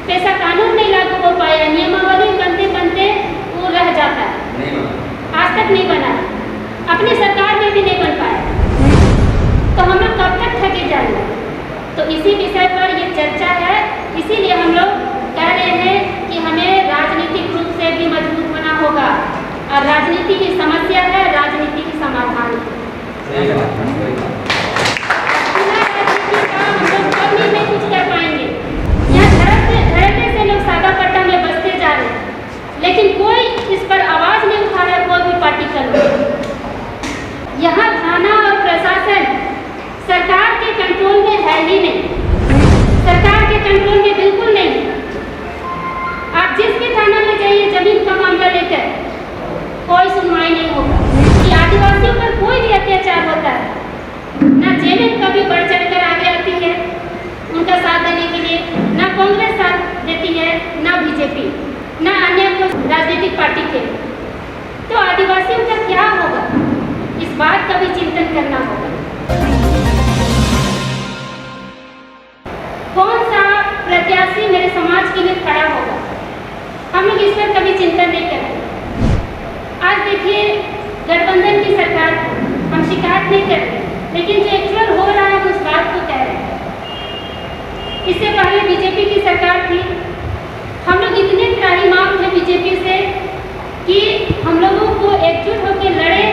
पैसा कानून नहीं लागू हो पाया, नियमावली बनते बनते वो रह जाता है, आज तक नहीं बना, अपनी सरकार में भी नहीं बन पाया, तो हम लोग कब तक थके जाएंगे। तो इसी विषय पर ये चर्चा है, इसीलिए हम लोग कह रहे हैं कि हमें राजनीतिक रूप से भी मजबूत होना होगा, और राजनीति की समस्या है, राजनीति की समाधान है। नहीं कुछ कर पाएंगे, यहाँ धड़ल्ले से लोग सादा पट्टा में बसते जा रहे हैं, लेकिन कोई इस पर आवाज नहीं उठा रहा, कोई भी पार्टी का लोग। यहाँ थाना और प्रशासन सरकार के कंट्रोल में है ही नहीं, सरकार के कंट्रोल में बिल्कुल नहीं। आप जिस भी थाना में जाइए जमीन का मामला लेकर कोई सुनवाई नहीं होगा, कि आदिवासियों पर कोई भी अत्याचार होता है, ना जेएमएम कभी बढ़ चढ़कर आगे आती है उनका साथ देने के लिए, ना कांग्रेस साथ देती है, ना बीजेपी, ना अन्य राजनीतिक पार्टी के। तो आदिवासियों का क्या होगा, इस बात का भी चिंतन करना होगा। कौन सा प्रत्याशी मेरे समाज के लिए खड़ा होगा, हम लोग इस पर कभी चिंतन नहीं करते। आज देखिए गठबंधन की सरकार, हम शिकायत नहीं करते, लेकिन जो एक्चुअल हो रहा है हम उस बात को कह रहे हैं। इससे पहले बीजेपी की सरकार थी, हम लोग इतने त्राहिमाम थे बीजेपी से कि हम लोगों को एकजुट होकर लड़े,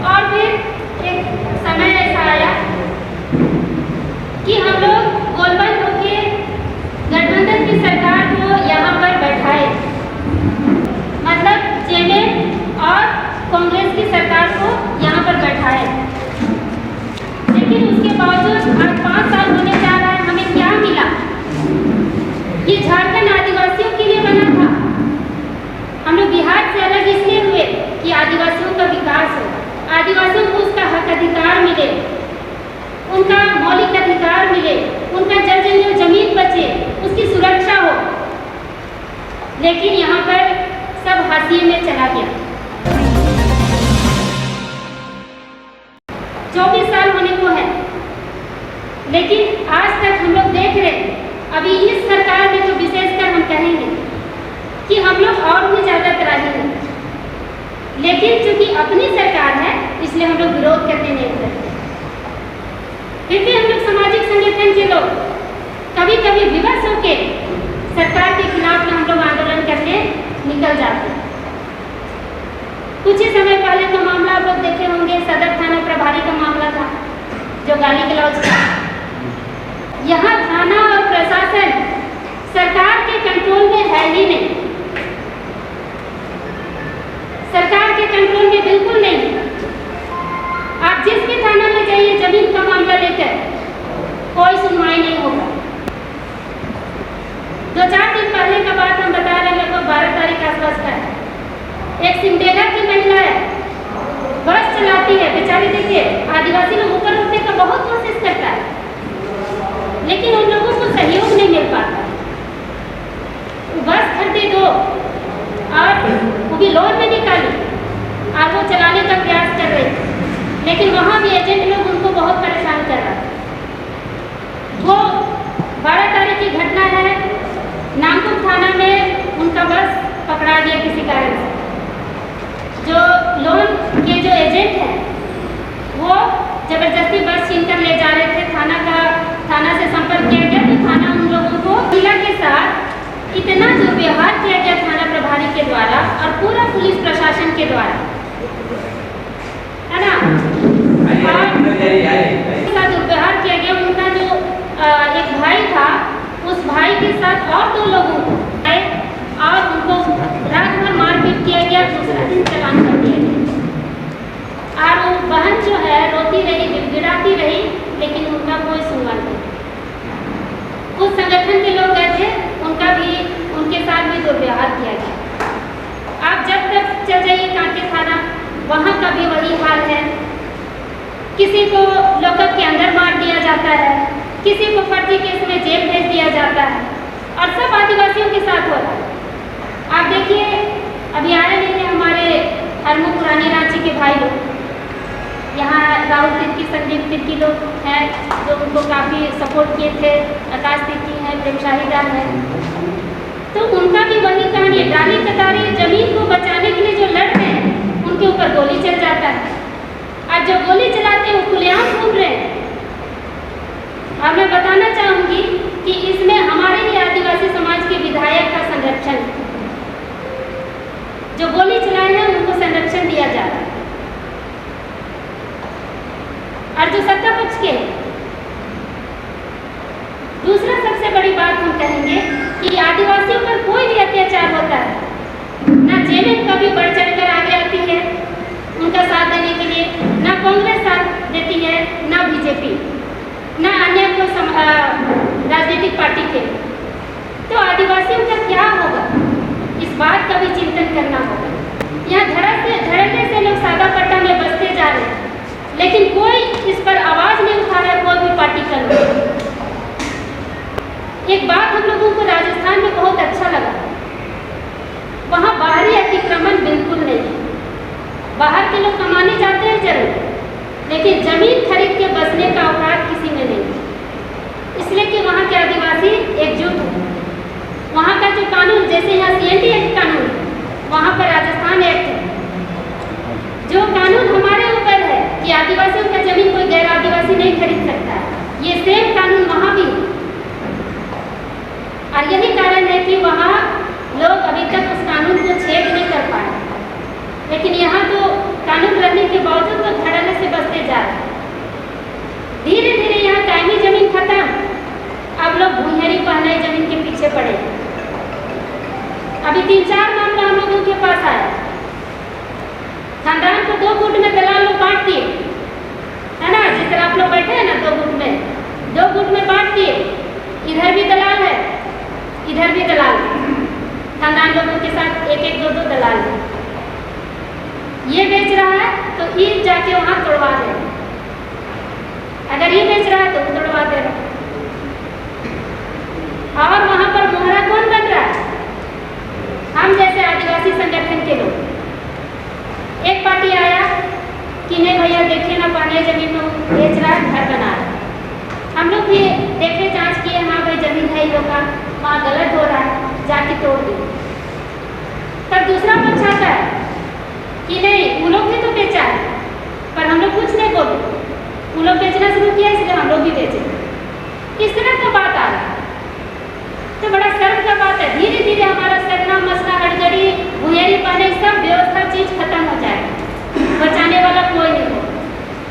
और फिर एक समय ऐसा आया कि हम लोग गोलबंद होकर गठबंधन की सरकार को यहाँ पर बैठाए, मतलब जेएमएम और कांग्रेस की सरकार को यहाँ पर बैठाए। लेकिन उसके बावजूद आज 5 साल होने जा रहा है, हमें क्या मिला? ये झारखंड आदिवासियों के लिए बना था। हम लोग बिहार से अलग इसलिए हुए कि आदिवासियों का विकास हो, आदिवासियों को उसका हक अधिकार मिले, उनका मौलिक अधिकार मिले, उनका जल जमीन बचे, उसकी सुरक्षा हो। लेकिन यहाँ पर सब हाशिए में चला गया। 24 साल होने को है, लेकिन आज तक हम लोग देख रहे हैं, अभी इस सरकार में तो विशेषकर हम कहेंगे कि हम लोग और भी ज़्यादा त्राही हैं, लेकिन चूंकि अपनी सरकार है इसलिए हम लोग विरोध करने नहीं करते। फिर भी हम लोग सामाजिक संगठन के लोग कभी कभी विवश होकर सरकार के खिलाफ में हम लोग आंदोलन करने निकल जाते हैं। कुछ ही समय पहले का मामला आप लोग देखे होंगे, सदर थाना प्रभारी का मामला था जो गाली गलौज था। यहाँ थाना और प्रशासन सरकार के कंट्रोल में है ही नहीं, सरकार के कंट्रोल में बिल्कुल नहीं। आप जिस भी थाना में जाइए जमीन का मामला लेकर कोई सुनवाई नहीं होगा। 2-4 दिन पहले का बात हम बता रहे हैं, लगभग 12 तारीख आसपास का है। एक सिमडेगा की महिला है, बस चलाती है, बेचारी देखिए आदिवासी लोग ऊपर उठने का बहुत कोशिश करता है, लेकिन उन लोगों को सहयोग नहीं मिल पाता। बस खरीदे दो और वो भी लोन में निकाली और वो चलाने का प्रयास कर रहे थे, लेकिन वहाँ भी एजेंट लोग उनको बहुत परेशान कर रहा है। वो 12 तारीख की घटना है, नामकुम थाना में उनका बस पकड़ा गया किसी कारण से। जो लोन के जो एजेंट हैं वो जबरदस्ती बस छीन कर ले जा रहे थे। थाना से संपर्क किया गया तो थाना उन लोगों को महिला के साथ इतना दुर्व्यवहार किया गया थाना प्रभारी के द्वारा और पूरा पुलिस प्रशासन के द्वारा, है ना, और दुर्व्यवहार किया गया। उनका जो एक भाई था, उस भाई के साथ और 2 लोगों को और उनको रात भर मारपीट किया गया, दूसरा दिन चालान कर दिया गया। और वो बहन जो है रोती रही, गिड़गिड़ाती रही, लेकिन उनका कोई सुनवाई नहीं। उस संगठन के लोग गए थे, उनके साथ भी दुर्व्यवहार किया गया। आप जब तक चल जाइए कांके थाना, वहाँ का भी वही हाल है। किसी को लॉकअप के अंदर मार दिया जाता है, किसी को फर्जी केस में जेल भेज दिया जाता है, और सब आदिवासियों के साथ हो रहा है। आप देखिए अभी आए नहीं थे हमारे हरमू पुरानी रांची के भाई लोग, यहाँ राहुल तिर्की, संदीप तिर्की लोग हैं जो उनको काफ़ी सपोर्ट किए थे, आकाश तिर्की हैं, प्रेम शाहीदार हैं। तो उनका भी वही कहानी है, डाली कतारी जमीन को बचाने के लिए जो लड़ रहे हैं उनके ऊपर गोली चल जाता है। आज जो गोली चलाते हैं वो खुलेआम घूम रहे हैं। अब मैं बताना चाहूंगी कि इसमें हमारे ही आदिवासी समाज के विधायक का संरक्षण, जो गोली चलाए हैं उनको संरक्षण दिया जा रहा है। और जो सत्ता पक्ष के, दूसरा सबसे बड़ी बात हम कहेंगे कि आदिवासियों पर कोई भी अत्याचार होता है, ना जेएमएम कभी बढ़ चढ़कर आगे आती है उनका साथ देने के लिए, ना कांग्रेस साथ देती है, ना बीजेपी, ना अन्य कोई राजनीतिक पार्टी के। तो आदिवासियों का क्या होगा, इस बात का भी चिंतन करना होगा। यहाँ धड़ल्ले से लोग सादा पट्टा में बसते जा रहे हैं, लेकिन कोई इस पर आवाज नहीं उठा रहा है, कोई भी पार्टी कर रही है। एक बात हम लोगों को राजस्थान में बहुत अच्छा लगा, वहाँ बाहरी अतिक्रमण बिल्कुल नहीं है। बाहर के लोग कमाने जाते हैं जरूर, लेकिन जमीन खरीद के बसने का औकात किसी में नहीं, इसलिए कि वहाँ के आदिवासी एकजुट हैं। वहाँ का जो कानून, जैसे यहाँ CND एक्ट कानून, वहाँ पर राजस्थान एक्ट है, जो कानून हमारे ऊपर है कि आदिवासियों का जमीन कोई गैर आदिवासी नहीं खरीद सकता है, ये सेम कानून वहाँ भी है। और यही कारण है कि वहाँ लोग अभी तक उस कानून को छेद नहीं कर पाए, लेकिन यहाँ तो कानून रहने के बावजूद वो धड़ल्ले से बसते जा रहे हैं। धीरे धीरे यहाँ कायमी जमीन खत्म, अब लोग भूइयारी पहनाई जमीन के पीछे पड़े। अभी 3-4 मामला हम लोगों के पास आया, खानदान को 2 गुट में दलाल लोग बांट दिए, है ना, जिस तरह आप लोग बैठे हैं ना 2 गुट में, 2 गुट में बांट दिए। इधर भी दलाल है, इधर भी दलाल है, खानदान लोगों के साथ 1-1, 2-2 दलाल है। ये बेच रहा है तो ये जाके वहाँ तोड़वा दे, अगर ये बेच रहा है तो वो तोड़वा दे। और वहाँ पर मोहरा कौन बन रहा है? हम जैसे आदिवासी संगठन के लोग। एक पार्टी आया कि नहीं भैया देखिए ना, पानी जमीन में बेच रहा है, घर बना रहा है। हम लोग भी देखे, जांच किए, हाँ भाई जमीन है, लोग का वहाँ गलत हो रहा है, जाके तोड़ दी। तब दूसरा पक्ष आता है कि नहीं, वो लोग भी तो बेचा है, पर हम लोग कुछ नहीं बोले, वो लोग बेचना शुरू किया इसलिए हम लोग भी बेचे। इस तरह का बात आ रहा है, तो बड़ा शर्म का बात है। धीरे धीरे हमारा सरना मसला, हड़गड़ी, भुइयारी पानी, सब व्यवस्था चीज खत्म हो जाएगा, बचाने वाला कोई नहीं हो।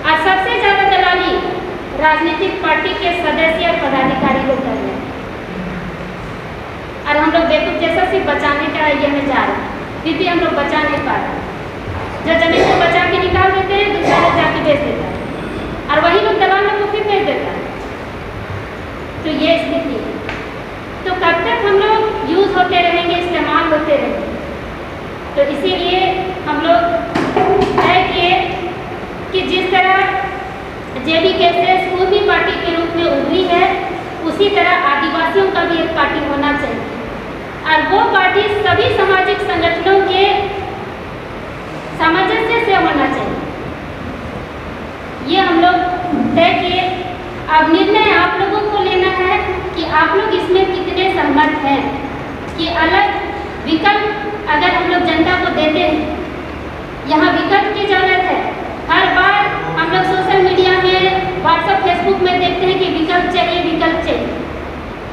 और सबसे ज्यादा दलाली राजनीतिक पार्टी के सदस्य और पदाधिकारी लोग कर रहे हैं, और हम लोग बेवकूफ जैसा सिर्फ बचाने का आइडिया में जा रहे हैं, फिर भी हम लोग बचा नहीं पा रहे। जो जमीन को बचा के निकाल देते हैं, दूसरा लोग जाके बेच देता है, और वही लोग दलाल लोग को फिर बेच देता है। तो ये स्थिति है। तो कब तक हम लोग यूज होते रहेंगे, इस्तेमाल होते रहेंगे? तो इसीलिए हम लोग तय किए कि जिस तरह JB कैसेस पूर्वी पार्टी के रूप में उभरी है, उसी तरह आदिवासियों का भी एक पार्टी होना चाहिए, और वो पार्टी सभी सामाजिक संगठनों के सामंजस्य से होना चाहिए। ये हम लोग तय किए। अब निर्णय आप लोगों को लेना है कि आप लोग इसमें कितने सहमत हैं, कि अलग विकल्प अगर हम लोग जनता को देते हैं, यहाँ विकल्प की जरूरत है। हर बार हम लोग सोशल मीडिया में, व्हाट्सएप, फेसबुक में देखते हैं कि विकल्प चाहिए, विकल्प चाहिए,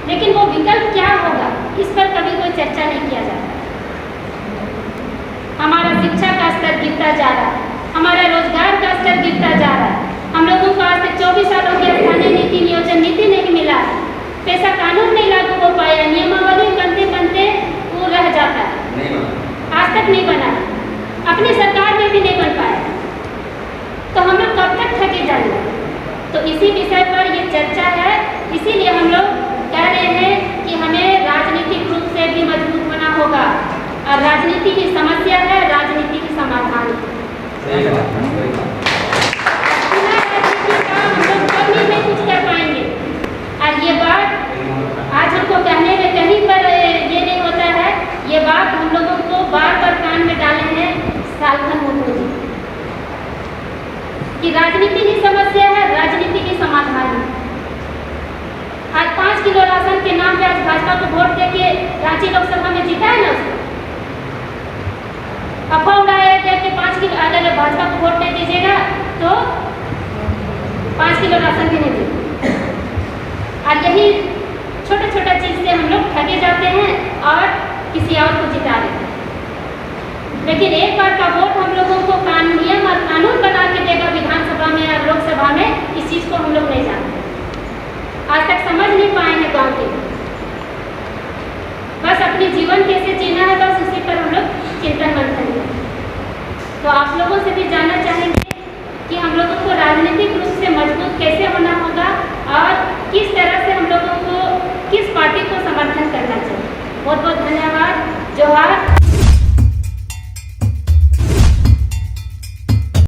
लेकिन वो विकल्प क्या होगा, इस पर कभी कोई चर्चा नहीं किया जाता। हमारा शिक्षा का स्तर गिरता जा रहा है, हमारा रोजगार का स्तर गिरता जा रहा है। हम लोगों को आज तक 24 सालों के स्थानीय नीति नियोजन नीति नहीं मिला, पैसा कानून नहीं लागू हो पाया, नियमावली बनते बनते वो रह जाता है, आज तक नहीं बना, अपनी सरकार में भी नहीं बन पाया। तो हम लोग कब तक थके जाएंगे? तो इसी विषय पर ये चर्चा है, इसीलिए हम लोग कह रहे हैं कि हमें राजनीतिक रूप से भी मजबूत होना होगा, और राजनीति की समस्या है, राजनीति की समाधान है। बिना राजनीति का हम लोग कभी नहीं कुछ कर पाएंगे। और ये बात आज हमको कहने में कहीं पर ये नहीं होता है, ये बात हम लोगों को बार बार कान में डाले हैं सालखन मुखर्जी कि राजनीति ही समस्या है, राजनीति ही समाधान है। आज 5 किलो सुशासन के नाम पे आज भाजपा को वोट देके रांची लोकसभा में जीता है ना उसको। अफवाह उड़ाया गया कि 5 किलो, अगर भाजपा को वोट नहीं दीजिएगा तो 5 किलो राशन भी नहीं देंगे। और यही छोटा छोटा चीज़ से हम लोग ठगे जाते हैं और किसी और को जिता देते हैं। लेकिन एक बार का वोट हम लोगों को कानूनी